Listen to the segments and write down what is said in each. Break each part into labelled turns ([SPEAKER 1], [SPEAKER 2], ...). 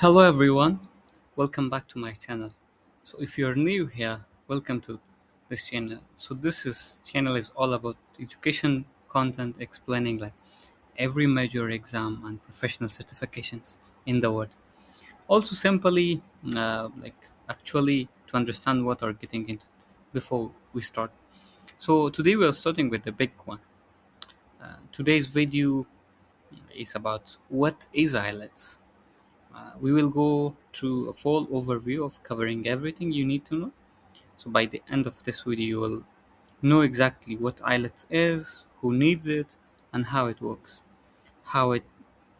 [SPEAKER 1] Hello everyone, welcome back to my channel. So if you're new here, welcome to this channel. So this channel is all about education content explaining like every major exam and professional certifications in the world. Also simply actually to understand what are getting into before we start. So today we are starting with the big one. Today's video is about what is IELTS. We will go through a full overview of covering everything you need to know. So by the end of this video, you will know exactly what IELTS is, who needs it, and how it works, how it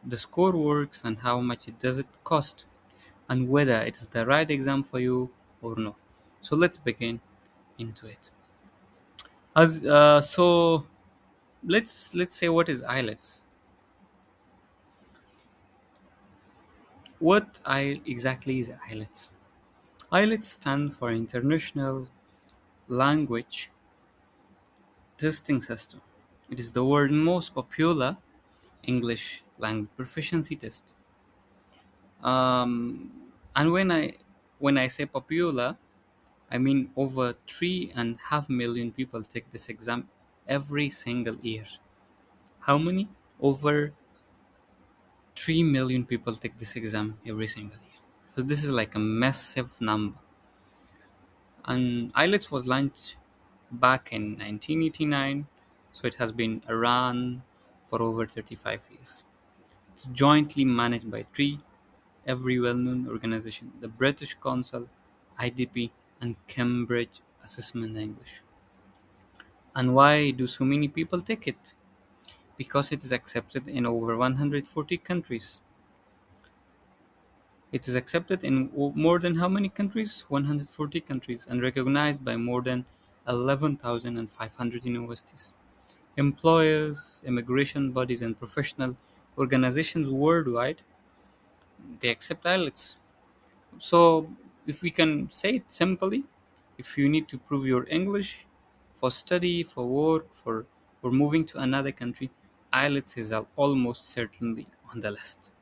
[SPEAKER 1] the score works, and how much it does it cost, and whether it's the right exam for you or not. So let's begin into it. As so, let's say what is IELTS. What I exactly is IELTS? IELTS stand for International Language Testing System. It is the world's most popular English language proficiency test. And when I say popular, I mean over 3.5 million people take this exam every single year. How many? Over 3 million people take this exam every single year. So this is like a massive number. And IELTS was launched back in 1989, so it has been around for over 35 years. It's jointly managed by three every well-known organization: the British Council, IDP, and Cambridge Assessment English. And why do so many people take it? Because it is accepted in over 140 countries. It is accepted in more than how many countries? 140 countries, and recognized by more than 11,500 universities, employers, immigration bodies, and professional organizations worldwide. They accept IELTS. So, if we can say it simply, if you need to prove your English for study, for work, for moving to another country, IELTS is almost certainly on the list.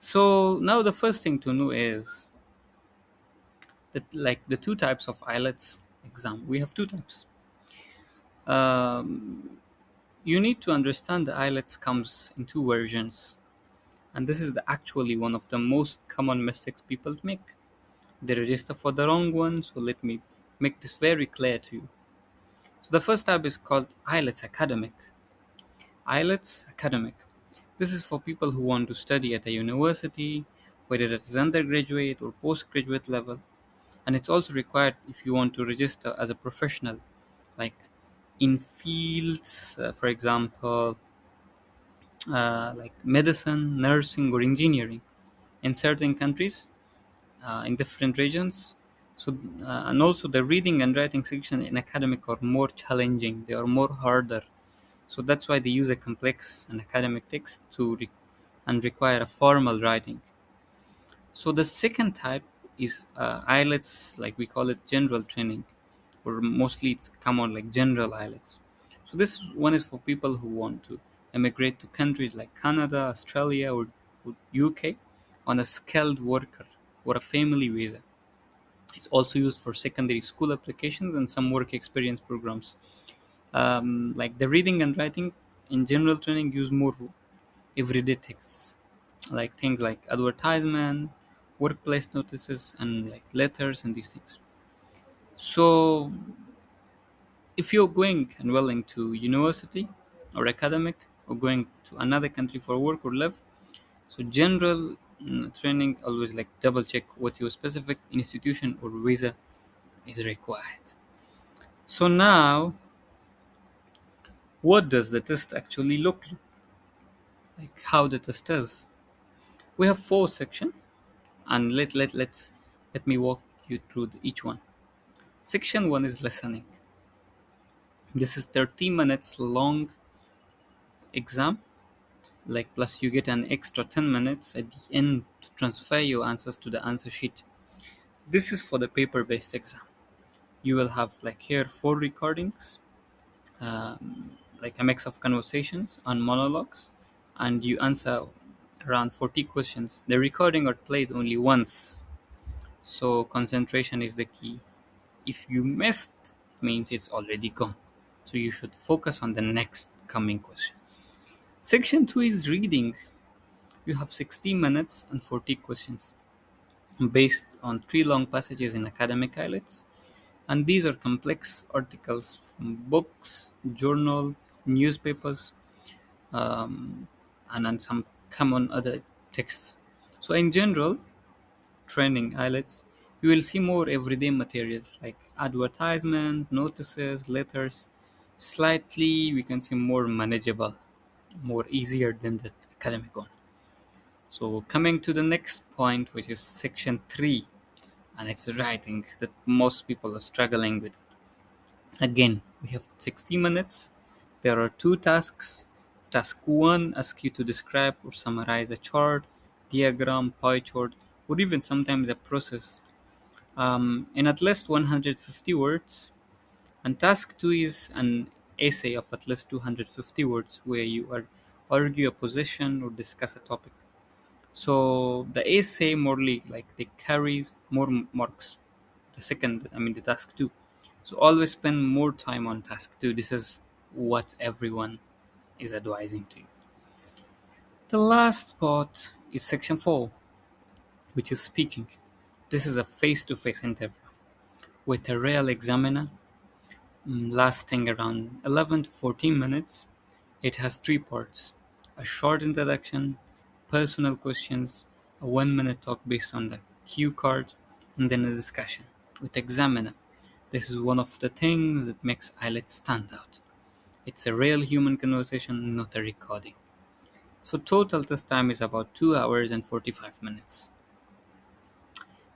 [SPEAKER 1] So now the first thing to know is that like the two types of IELTS exam. We have two types. Um, you need to understand the IELTS comes in two versions, and this is actually one of the most common mistakes people make. They register for the wrong one, so let me make this very clear to you. So the first type is called IELTS Academic. IELTS Academic. This is for people who want to study at a university, whether it is undergraduate or postgraduate level, and it's also required if you want to register as a professional, like in fields, for example, like medicine, nursing, or engineering in certain countries, in different regions. So, and also the reading and writing section in academic are more challenging. They are more harder. So that's why they use a complex and academic text and require a formal writing. So the second type is IELTS, like we call it general training, or mostly it's common like general IELTS. So this one is for people who want to emigrate to countries like Canada, Australia, or UK on a skilled worker or a family visa. It's also used for secondary school applications and some work experience programs. Like the reading and writing in general training use more everyday texts, like things like advertisement, workplace notices, and like letters and these things. So if you're going and willing to university or academic or going to another country for work or live, so general training always like double check what your specific institution or visa is required. So now, what does the test actually look like? How the test is? We have four sections, and let me walk you through each one. Section one is listening. This is 30 minutes long exam. Like plus you get an extra 10 minutes at the end to transfer your answers to the answer sheet. This is for the paper-based exam. You will have like here four recordings, like a mix of conversations and monologues, and you answer around 40 questions. The recording are played only once, so concentration is the key. If you missed, it means it's already gone. So you should focus on the next coming question. Section 2 is reading. You have 60 minutes and 40 questions based on three long passages in academic IELTS. And these are complex articles from books, journal, newspapers, um, and then some common other texts. So in general, training IELTS, you will see more everyday materials like advertisement, notices, letters, slightly we can say more manageable, more easier than the academic one. So coming to the next point, which is section 3, and it's writing that most people are struggling with. Again, we have 60 minutes. There are two tasks. Task 1 asks you to describe or summarize a chart, diagram, pie chart, or even sometimes a process in at least 150 words. And task 2 is an essay of at least 250 words where you argue a position or discuss a topic. So the essay morely like they carries more marks. The second, I mean the task 2. So always spend more time on task 2. This is what everyone is advising to you. The last part is section 4, which is speaking. This is a face-to-face interview with a real examiner, lasting around 11 to 14 minutes. It has three parts: a short introduction, personal questions, a 1 minute talk based on the cue card, and then a discussion with examiner. This is one of the things that makes IELTS stand out. It's a real human conversation, not a recording. So total test time is about 2 hours and 45 minutes.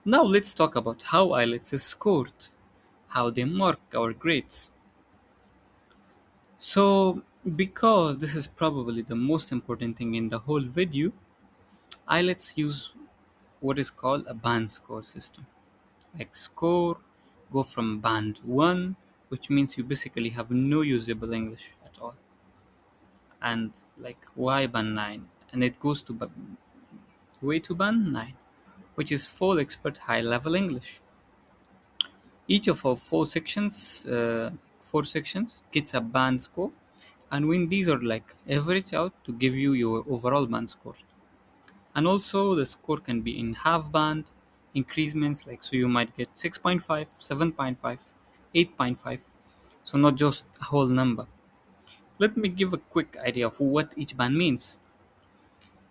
[SPEAKER 1] Now let's talk about how IELTS is scored, how they mark our grades. So, because this is probably the most important thing in the whole video, let's use what is called a band score system. Like score, go from band 1, which means you basically have no usable English at all, and like why band 9, and it goes to way to band 9, which is full expert high level English. Each of our four sections gets a band score, and when these are like average out to give you your overall band score. And also the score can be in half band increments, like so you might get 6.5, 7.5, 8.5. So not just a whole number. Let me give a quick idea of what each band means.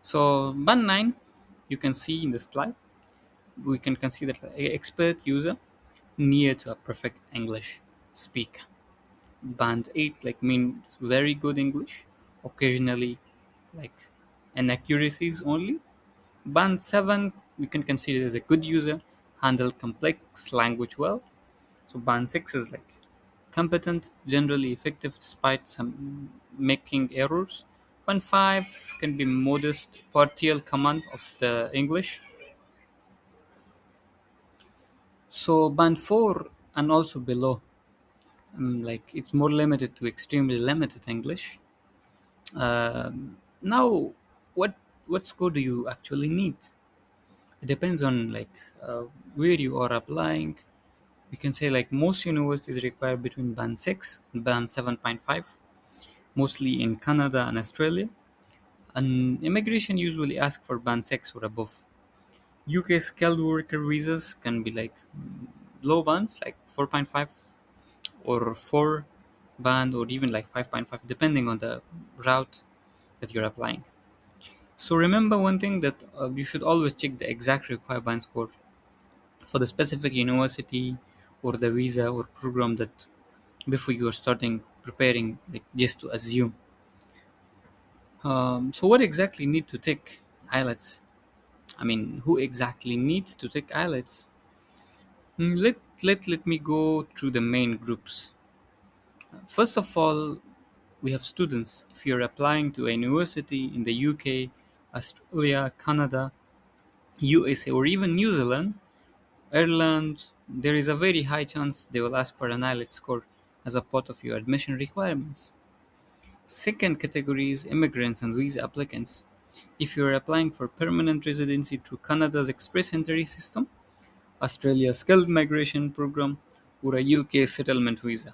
[SPEAKER 1] So band 9, you can see in the slide, we can consider expert user near to a perfect English speaker. Band 8 like means very good English, occasionally like inaccuracies only. Band 7 we can consider as a good user, handle complex language well. So band 6 is like competent, generally effective despite some making errors. Band 5 can be modest, partial command of the English. So band 4 and also below, like it's more limited to extremely limited English. Now, what score do you actually need? It depends on like where you are applying. You can say like most universities require between band 6 and band 7.5, mostly in Canada and Australia. And immigration usually ask for band 6 or above. UK skilled worker visas can be like low bands like 4.5 or 4 band or even like 5.5 depending on the route that you're applying. So remember one thing that you should always check the exact required band score for the specific university or the visa or program that before you are starting preparing, like just to assume. So what exactly need to take IELTS? I mean, who exactly needs to take IELTS? Let me go through the main groups. First of all, we have students. If you're applying to a university in the UK, Australia, Canada, USA, or even New Zealand, Ireland, there is a very high chance they will ask for an IELTS score as a part of your admission requirements. Second category is immigrants and visa applicants. If you're applying for permanent residency through Canada's Express Entry system, Australia's skilled migration program, or a UK settlement visa.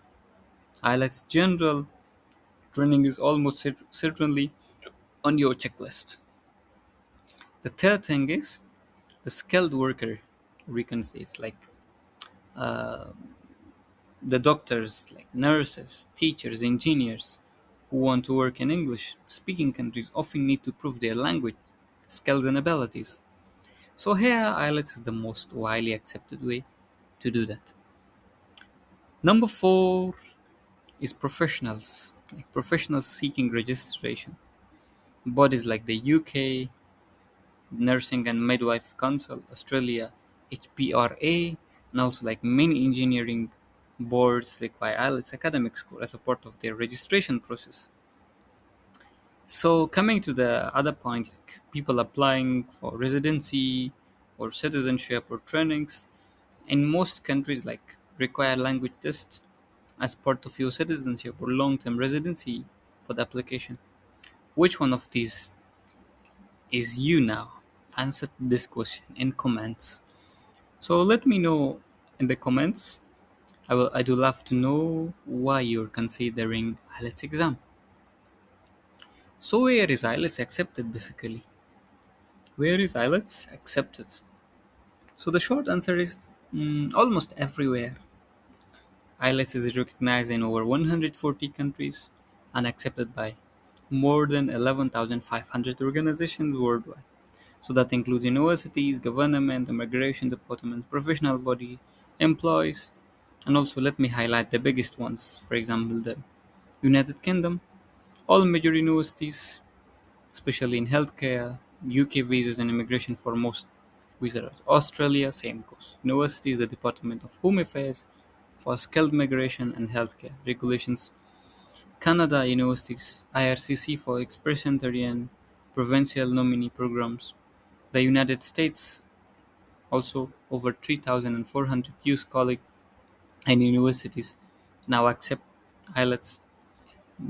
[SPEAKER 1] IELTS general training is almost certainly on your checklist. The third thing is the skilled worker reconnaissance, like the doctors, like nurses, teachers, engineers who want to work in English speaking countries often need to prove their language skills and abilities. So here IELTS is the most widely accepted way to do that. Number four is professionals, like professionals seeking registration. Bodies like the UK, Nursing and Midwife Council, Australia, HPRA, and also like many engineering boards require IELTS academic score as a part of their registration process. So coming to the other point, like people applying for residency or citizenship or trainings, in most countries like require language test as part of your citizenship or long-term residency for the application. Which one of these is you now? Answer this question in comments. So let me know in the comments. I do love to know why you're considering IELTS exam. So where is IELTS accepted basically? Where is IELTS accepted? So the short answer is almost everywhere. IELTS is recognized in over 140 countries and accepted by more than 11,500 organizations worldwide. So that includes universities, government, immigration departments, professional bodies, employees, and also let me highlight the biggest ones. For example, the United Kingdom, all major universities, especially in healthcare, UK visas and immigration for most visitors. Australia, same goes. Universities, the Department of Home Affairs for skilled migration and healthcare regulations. Canada universities, IRCC for express entry and provincial nominee programs. The United States also over 3,400 US college and universities now accept IELTS.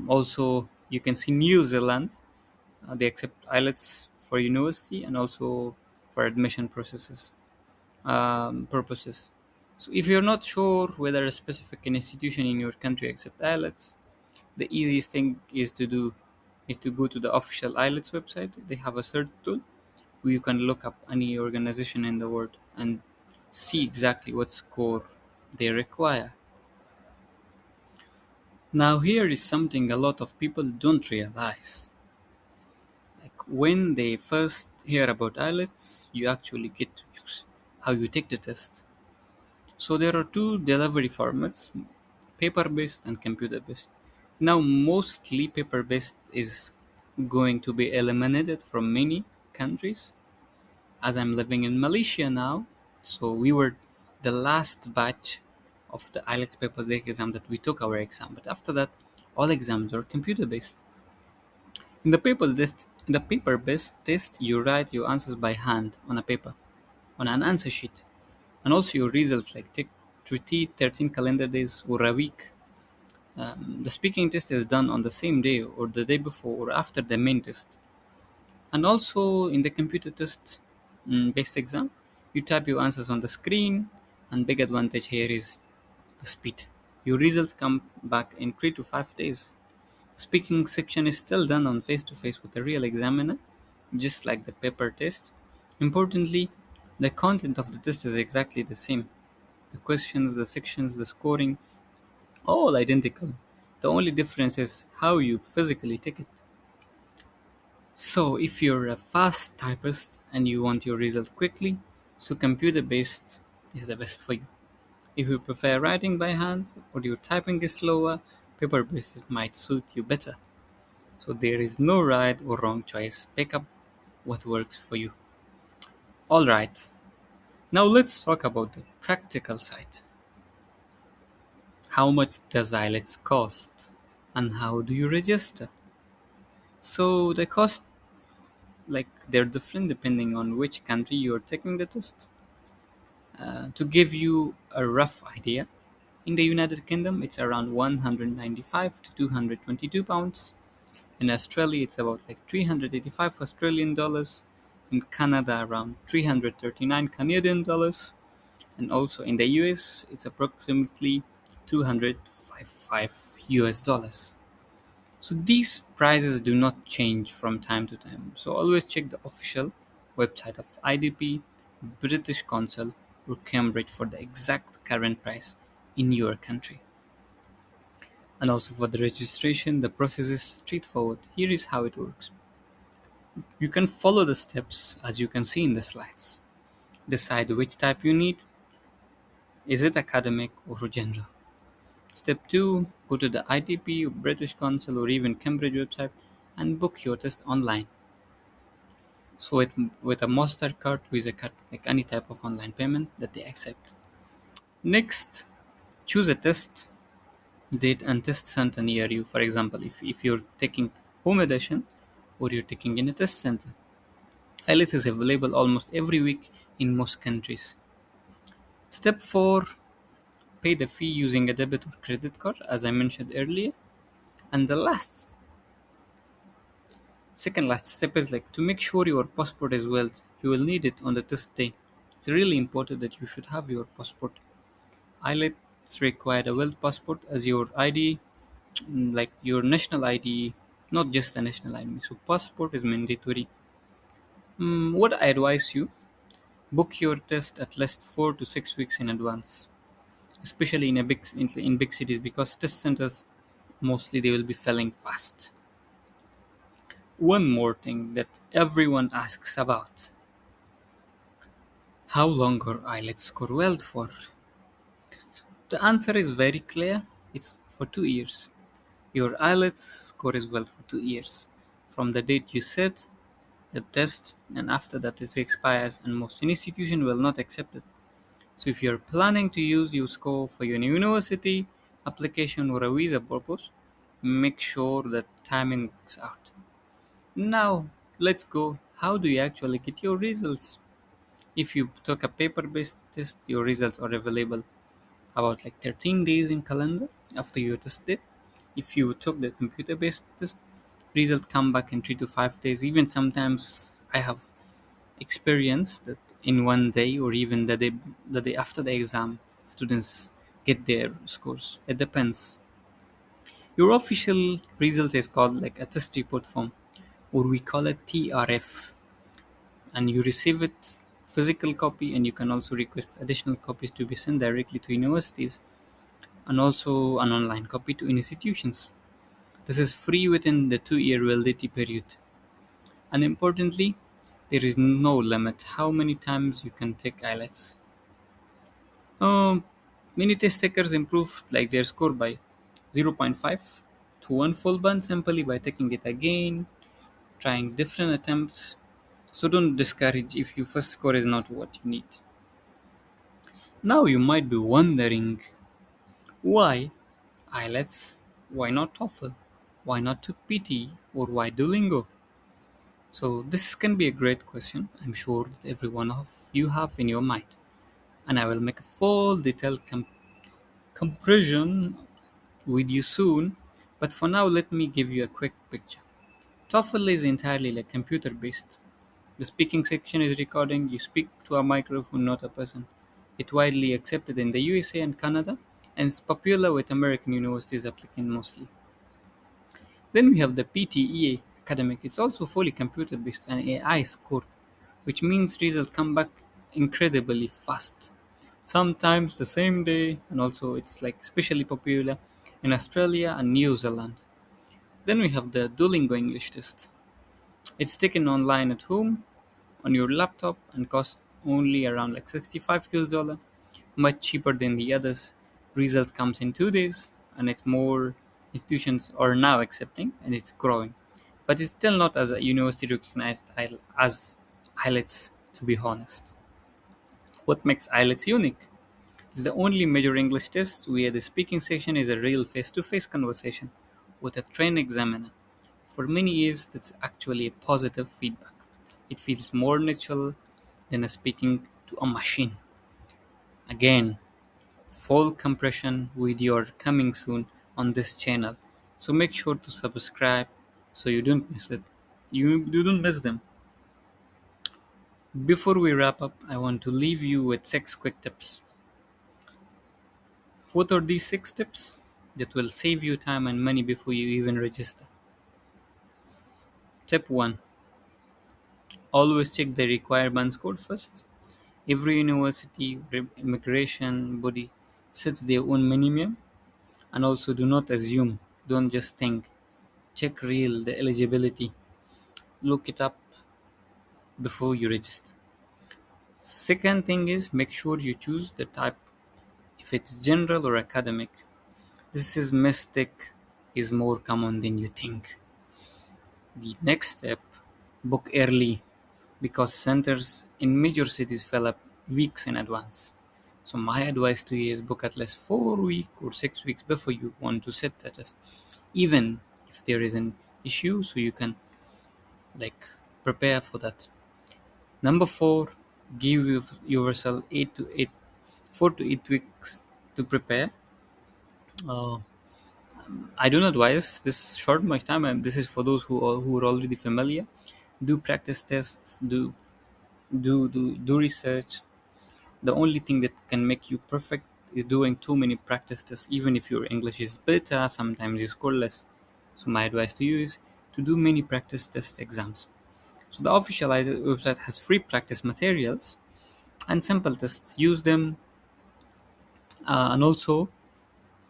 [SPEAKER 1] Also, you can see New Zealand, they accept IELTS for university and also for admission processes purposes. So, if you're not sure whether a specific institution in your country accept IELTS, the easiest thing is to go to the official IELTS website. They have a search tool where you can look up any organization in the world and see exactly what score they require. Now, here is something a lot of people don't realize. Like when they first hear about IELTS, you actually get to choose how you take the test. So there are two delivery formats, paper based and computer based. Now, mostly paper based is going to be eliminated from many countries as I'm living in Malaysia now. So we were the last batch of the IELTS paper exam that we took our exam. But after that, all exams are computer based. In the paper based test, you write your answers by hand on a paper, on an answer sheet, and also your results like take 13 calendar days or a week. The speaking test is done on the same day or the day before or after the main test. And also in the computer test based exam, you type your answers on the screen, and big advantage here is the speed. Your results come back in 3 to 5 days. Speaking section is still done on face to face with a real examiner, just like the paper test. Importantly, the content of the test is exactly the same. The questions, the sections, the scoring, all identical. The only difference is how you physically take it. So if you're a fast typist and you want your result quickly, so computer based is the best for you. If you prefer writing by hand or your typing is slower, paper based might suit you better. So there is no right or wrong choice. Pick up what works for you. Alright, now let's talk about the practical side. How much does IELTS cost? And how do you register? So the cost, like they're different depending on which country you're taking the test. To give you a rough idea, in the United Kingdom it's around 195 to 222 pounds. In Australia, it's about like 385 Australian dollars. In Canada, around 339 Canadian dollars. And also in the US, it's approximately 255 US dollars. So these prices do not change from time to time. So always check the official website of IDP, British Council, or Cambridge for the exact current price in your country. And also for the registration, the process is straightforward. Here is how it works. You can follow the steps as you can see in the slides. Decide which type you need. Is it academic or general? Step 2, go to the ITP, British Council, or even Cambridge website and book your test online. So with a MasterCard, Visa card, like any type of online payment that they accept. Next, choose a test date and test center near you. For example, if you're taking home edition or you're taking in a test center. IELTS is available almost every week in most countries. Step 4, pay the fee using a debit or credit card, as I mentioned earlier. And the second last step is like to make sure your passport is valid. You will need it on the test day. It's really important that you should have your passport. IELTS require a valid passport as your ID, like your national ID, not just a national ID. So passport is mandatory. What I advise you, book your test at least 4 to 6 weeks in advance, especially in big cities because test centers mostly they will be filling fast. One more thing that everyone asks about: how long are IELTS score well for? The answer is very clear. It's for 2 years. Your IELTS score is well for 2 years from the date you set the test, and after that it expires, and most institutions will not accept it. So if you're planning to use your score for your university application or a visa purpose, make sure that timing works out. Now, let's go. How do you actually get your results? If you took a paper-based test, your results are available about like 13 days in calendar after your test date. If you took the computer-based test, result come back in 3 to 5 days. Even sometimes I have experienced that in one day or even the day after the exam, students get their scores. It depends. Your official result is called like a test report form, or we call it TRF, and you receive it physical copy, and you can also request additional copies to be sent directly to universities, and also an online copy to institutions. This is free within the 2 year validity period. And importantly, there is no limit how many times you can take IELTS. Um, Many test takers improve like their score by zero point 0.5 to one full band simply by taking it again, trying different attempts. So don't discourage if your first score is not what you need. Now you might be wondering, why IELTS? Why not TOEFL? Why not to PT or why Duolingo? So this can be a great question. I'm sure that every one of you have in your mind, and I will make a full detailed comparison with you soon. But for now, let me give you a quick picture. TOEFL is entirely like computer based. The speaking section is recording. You speak to a microphone, not a person. It's widely accepted in the USA and Canada, and it's popular with American universities applicant mostly. Then we have the PTEA academic. It's also fully computer based and AI scored, which means results come back incredibly fast. Sometimes the same day, and also it's like especially popular in Australia and New Zealand. Then we have the Duolingo English test. It's taken online at home on your laptop and costs only around like 65 US dollar, much cheaper than the others. Result comes in 2 days, and it's more institutions are now accepting, and it's growing, but it's still not as a university recognized as IELTS. To be honest, what makes IELTS unique? It's the only major English test where the speaking section is a real face-to-face conversation with a trained examiner. For many years, that's actually a positive feedback. It feels more natural than a speaking to a machine. Again, full compression video coming soon on this channel. So make sure to subscribe so you don't miss it. You don't miss them. Before we wrap up, I want to leave you with 6 quick tips. What are these 6 tips that will save you time and money before you even register? Tip 1: always check the requirements code first. Every university or immigration body sets their own minimum, and also do not assume, don't just think. Check real the eligibility, look it up before you register. Second thing is make sure you choose the type, if it's general or academic. This is mistake is more common than you think. The next step, book early because centers in major cities fill up weeks in advance. So my advice to you is book at least 4 weeks or 6 weeks before you want to sit the test, even if there is an issue, so you can like prepare for that. Number four, give yourself 4 to 8 weeks to prepare. Uh, I don't advise this short much time, and this is for those who are already familiar. Do practice tests. Do research. The only thing that can make you perfect is doing too many practice tests. Even if your English is better, sometimes you score less. So my advice to you is to do many practice test exams. So the official website has free practice materials and simple tests. Use them, and also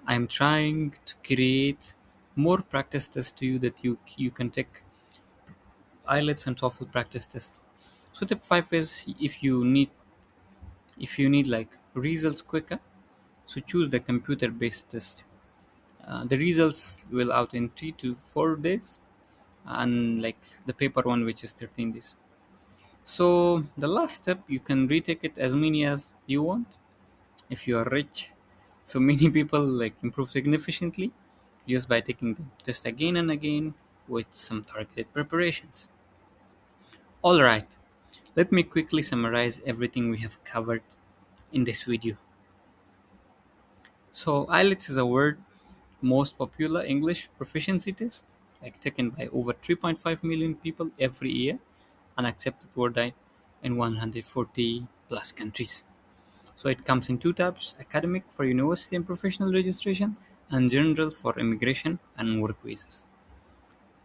[SPEAKER 1] I'm trying to create more practice tests to you that you can take IELTS and TOEFL practice tests. So tip five is if you need like results quicker, so choose the computer based test. The results will out in 3 to 4 days, and like the paper one which is 13 days. So the last step, you can retake it as many as you want if you are rich. So many people like improve significantly just by taking the test again and again with some targeted preparations. All right, let me quickly summarize everything we have covered in this video. So IELTS is a word most popular English proficiency test, like taken by over 3.5 million people every year and accepted worldwide in 140 plus countries. So it comes in two types: academic for university and professional registration, and general for immigration and work visas.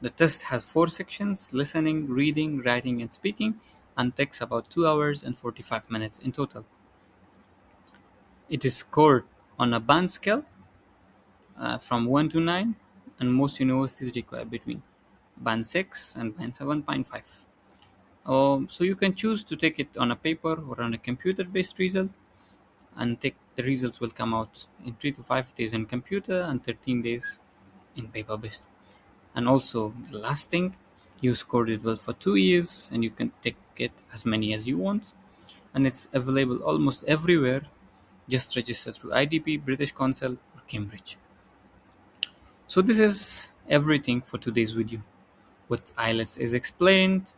[SPEAKER 1] The test has 4 sections: listening, reading, writing, and speaking, and takes about 2 hours and 45 minutes in total. It is scored on a band scale from 1 to 9, and most universities require between band 6 and band 7.5. So you can choose to take it on a paper or on a computer based result, and the results will come out in 3 to 5 days in computer and 13 days in paper based. And also the last thing, you scored it well for 2 years and you can take it as many as you want, and it's available almost everywhere. Just register through IDP, British Council, or Cambridge. So this is everything for today's video. What IELTS is explained.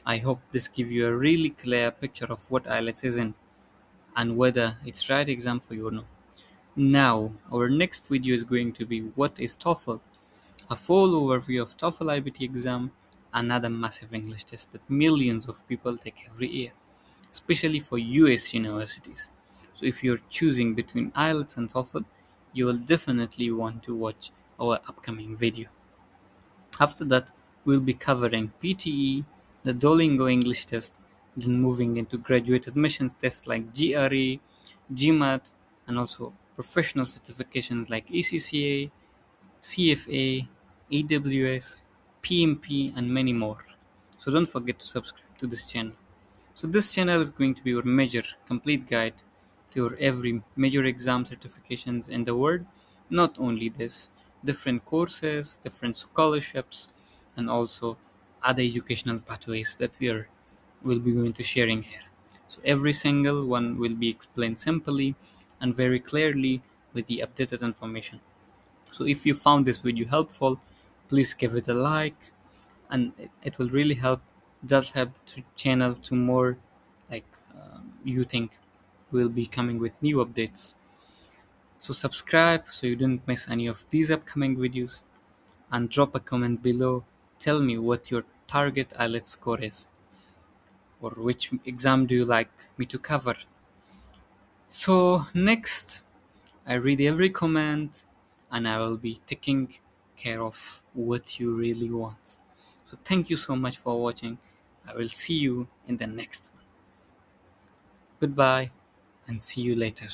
[SPEAKER 1] I hope this gives you a really clear picture of what IELTS is in and whether it's right exam for you or not. Now, our next video is going to be what is TOEFL, a full overview of TOEFL IBT exam, another massive English test that millions of people take every year, especially for US universities. So if you're choosing between IELTS and TOEFL, you will definitely want to watch our upcoming video. After that, we'll be covering PTE, the Duolingo English test, then moving into graduate admissions tests like GRE, GMAT, and also professional certifications like ACCA, CFA, AWS, PMP, and many more. So don't forget to subscribe to this channel. So this channel is going to be your major complete guide to your every major exam certifications in the world. Not only this, different courses, different scholarships, and also other educational pathways that will be going to sharing here. So every single one will be explained simply and very clearly with the updated information. So if you found this video helpful, please give it a like, and it will really help. That help to channel to more like you think will be coming with new updates. So subscribe so you don't miss any of these upcoming videos. and drop a comment below. Tell me what your target IELTS score is, or which exam do you like me to cover. So next, I read every comment and I will be taking care of what you really want. So thank you so much for watching. I will see you in the next one. Goodbye and see you later.